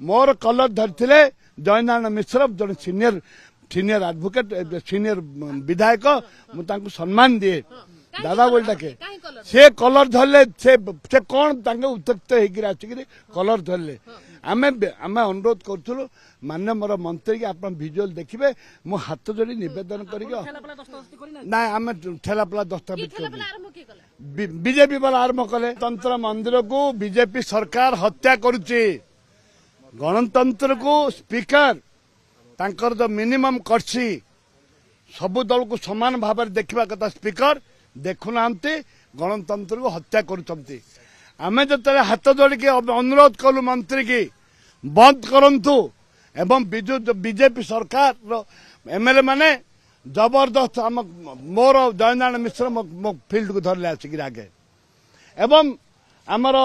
More colour धरते जयनारायण मिश्र जन senior advocate senior विधायक मुझे सम्मान दिए दादा बोल डाके से कलर धरले से कौन उत्त्यक्त होकर आसिक कलर धरले आम अनुरोध करूँ मान्य मोर मंत्री की आप भिजुआल देखिए मो हाथ जोड़ी नवेदन कर आम ठेलापला दस्तावेज बीजेपी वाला आरंभ कले तंत्र मंदिर को बीजेपी सरकार हत्या करुच्ची गणतंत्र को स्पीकर तांकर जो मिनिमम करसी सबु दल को समान भाव में देखा कथा स्पीकर देखुना गणतंत्र को हत्या करुँच आम जो हाथ जोड़िकी अनुरोध कलु मंत्री की बंद करंतु एवं बिजु बीजेपी सरकार एमएलए माने जबरदस्त आम मोर जयनारायण मिश्र मो फील्ड को धरले आसिक आगे एवं आमर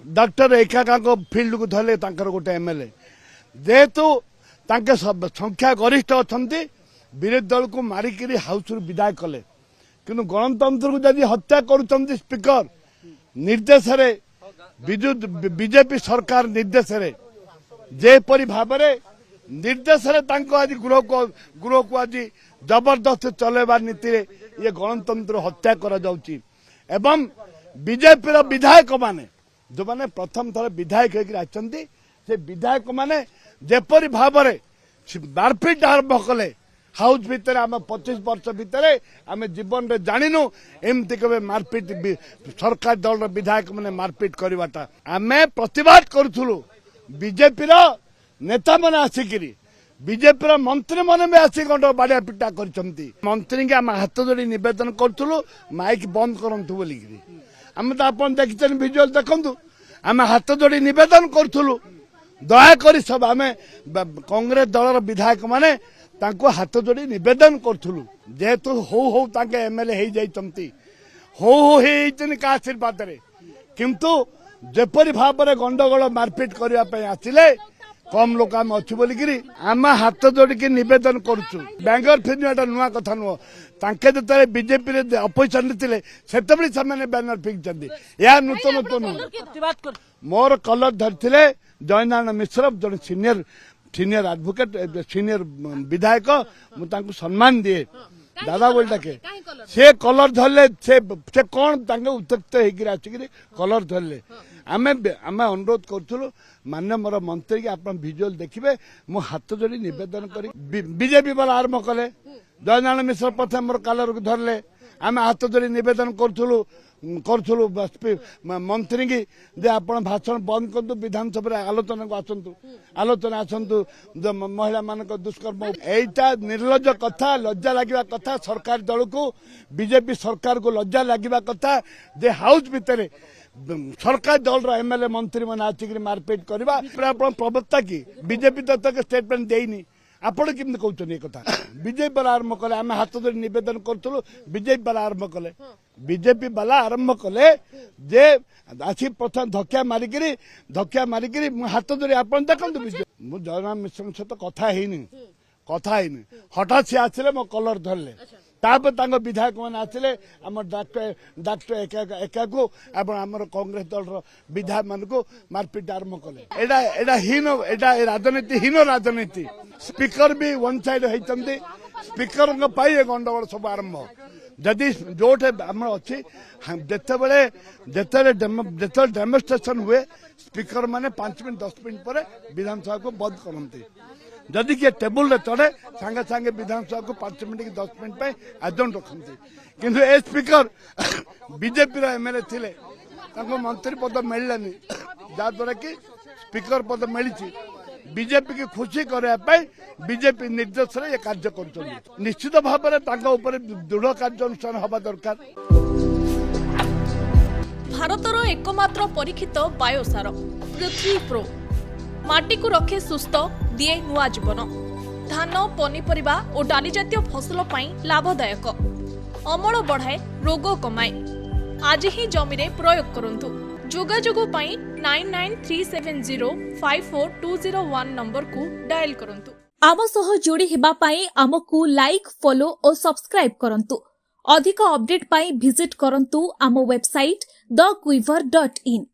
डॉक्टर एकाका फील्ड को धरले गोटे एमएलए जेहेतु संख्या गरिष्ठ अच्छा विरोधी दल को मारिक हाउस विदाय कले किंतु गणतंत्र को जदि हत्या करुँच स्पीकर निर्देश बिजु बीजेपी सरकार निर्देश जेपरी भाव निर्देश आज गृह को आज जबरदस्त चलैबा नीति ये गणतंत्र हत्या करा जाउची एवं बीजेपी विधायक माने जो माने प्रथम थर विधायक होकर आछंती से विधायक माने जेपरी भाव में मारपीट आरंभ कले हाउस भितर आम 25 वर्ष भितर आम जीवन में जानिनु एमती कबे मारपीट सरकार दल विधायक मैंने मारपीट करवाटा आम प्रतिवाद करूँ बीजेपी नेता मैंने आसिक बीजेपी मंत्री मैंने भी आसिक बाड़िया पिटा कर मंत्री के आम हाथ जोड़ी नवेदन करूँ माइक बंद करूँ बोलिकी आम तो आप देखते भिजुआल देखु आम हाथ जोड़ी नवेदन करूँ दयाकोरी सब आम कांग्रेस दल विधायक माने तांको हाथ जोड़ी नवेदन करूँ जेहेतु हो एमएलए हो जाती हो का आशीर्वाद किंतु जेपरी भाव में गंडगोल मारपीट करने आसिले कम लोक आम अच्छु बोलिकी आम हाथ जोड़िकी नवेदन करुचु बेंगलोर फिर नुआ कथा नुह तांके जो बीजेपी अपोजिशन थे से बैनर फिंगचंदी या नूतन तो नुह मोर कलर धरते जयनारायण मिश्र जन सीनियर एडवोकेट सीनियर विधायक मुझे सम्मान दिए दादा बोल डाके से कलर धरले से कौन उत्त्यक्त होकर आसिक कलर धरले आम अनुरोध करूँ मान्य मोर मंत्री की आप भिजुआल देखिए मो हाथ जोड़ी नवेदन कर बीजेपी वाला आरंभ कले जयनारायण मिश्र प्रथम मोर कलर को धरले आम हाथ जोड़ी नवेदन करूँ मंत्री की जे आप भाषण बंद कर विधानसभा आलोचना को आलोचना आसतु महिला मान दुष्कर्म यहीटा निर्लज कथा लज्जा लगे कथा सरकार दल को बीजेपी सरकार को लज्जा लगे कथा जे हाउस भितर सरकार दल एमएलए मंत्री मैंने आसिक मारपीट करवा प्रवक्ता की बीजेपी तो स्टेटमेंट देनी आपण केमती कहते कथा बीजेपी वाला आरंभ कले आम हाथ जोड़ी नवेदन करूँ बीजेपी वाला आरंभ कले बीजेपी वाला आरंभ कले जे आसी प्रथम धक्या मारिक हाथ जोड़ी आप देखो मुझे जयराम मिश्र सहित कथा हठात सी आसिले मो कलर धरले तापर विधायक मैंने आसिले आम डाक्टर एका को आमर कांग्रेस दल विधायक मान को मारपीट आरंभ कले एटा राजनीति हीन राजनीति स्पीकर भी वन साइड होती स्पीकर गंडगोल सब आरंभ जदि जोटे आम अच्छी जिते डेमोन्स्ट्रेशन हुए स्पीकर माने 5 मिनट 10 मिनट पर विधानसभा को बंद करते जदि किए टेबुल चढ़े सांगे सांगे विधानसभा को 5 मिनट कि 10 मिनट एजेंट रखते किंतु ए स्पीकर बीजेपी एमएलए थे मंत्री पद मिललानी जहाद्वारा कि स्पीकर पद मिली बीजेपी की खुशी करने बीजेपी निर्देश ये कार्य कर निश्चित भाव में दृढ़ कार्यानुष्ठान हवा दरकार। भारतर एकमात्र परीक्षित बायोसार पृथ्वी प्रो माटी को रखे सुस्थ दिए नुआ जीवन धान पनीपरिबा और डाली जातीय फसल लाभदायक अमल बढ़ाए रोग कमाए आज ही जमीरे प्रयोग करंतु जोगाजोगो पाई 9937054201 नंबर को डायल करंतु। आम सह जोड़ी हेबा पाई आमको लाइक फॉलो और सब्सक्राइब करंतु। अधिक अपडेट पाई विजिट करंतु आम वेबसाइट thequiver.in।